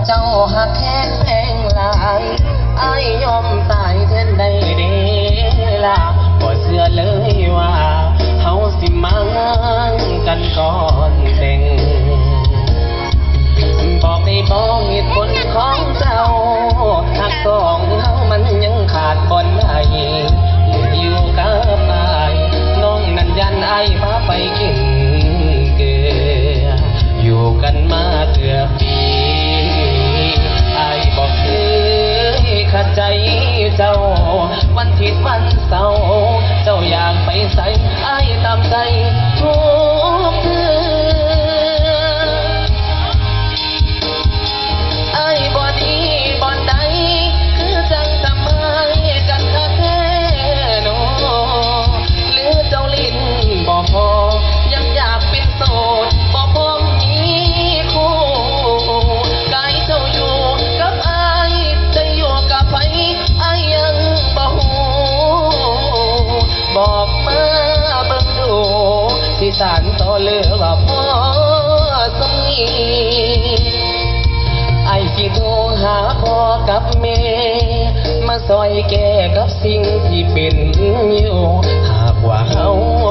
เจ้าหักแห้งแพงหลายอายยอมตายแทนได้เด้ล่ะบ่เชื่อเลยว่าเฮาสิมากันก่อนแต่งบอกได้บอกเหตุผลของเจ้าหักสองเฮามันยังขาดบ่ได้อยู่กับอายน้องนั้นยันอายพาไปกินเกลืออยู่กันมาเกือบปีอายบอกเคยขัดใจเจ้าวันผิดวันเศร้าเจ้าอยากไปใส่อายตามใจทุกคืนอายบ่ดีบ่ใดคือจังทำให้กันคักแท้โนหรือเจ้าลิ้นบ่พอยังอยากเป็นโสดบ่พอมีคู่กายเจ้าอยู่กับอายจะอยู่กับไผอายยังบ่ฮู้บอกมาเบิ่งดูที่สานต่อเลือว่าพ่อสมีไอ้สิโทรหาพ่อกับแม่มาซอยแก้กับสิ่งที่เป็นอยู่หากว่าเฮา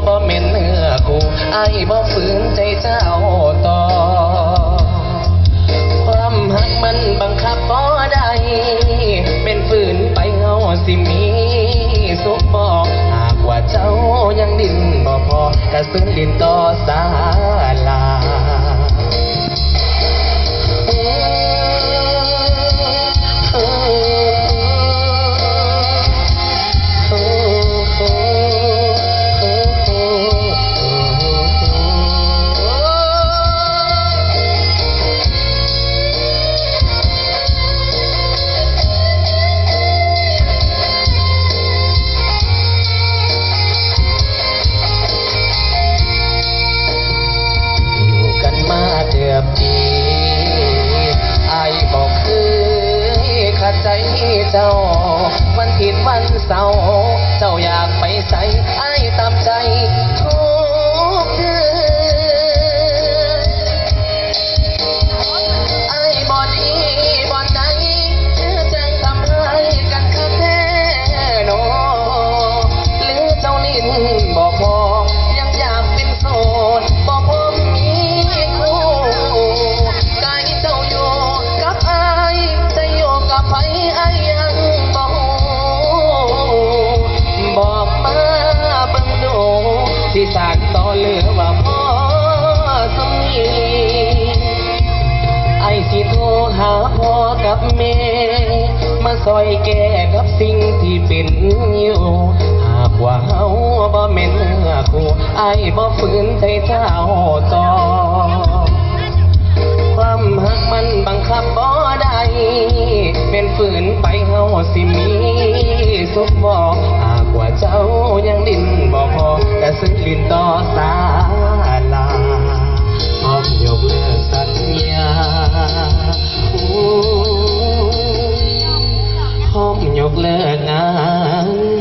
บ่แม่นเนื้อคู่ไอ้บ่ฝืนใจเจ้าต่อความหักมันบังคับบ่ได้เป็นฝืนไปเฮาสิมีสุขบ่หากว่าเจ้ายังดิ้นบ่พอกระสือลิ้นต่อศาลาเจ้าวันผิดวันเศร้าเจ้าอยากไปใส่ไอ้ตามใจทุกเดือนไอ้บ่ดีบ่ใจคือจังทำให้กันคักแท้โนหรือเจ้าลิ้นบ่พอยังอยากเป็นโสดบ่พอมีคู่กายเจ้าอยู่กับไอ้จะอยู่กับไผไอ้บอกมาเบิ่งดูที่สานต่อเลือว่าพ่อสมีไอ้สิโทรหาพ่อกับแม่มาซอยแก้กับสิ่งที่เป็นอยู่หากว่าเฮาบ่แม่นเนื้อคู่ไอ้บ่ฝืนใจเจ้าต่อความหักมันบังคับบ่ได้เป็นฝืนไปเฮาสิมีสุขบ่หากว่าเจ้ายังดิ้นบ่พอกระสือลิ้นต่อศาลาพร้อมยกเลิกสัญญาพร้อมยกเลิกงาน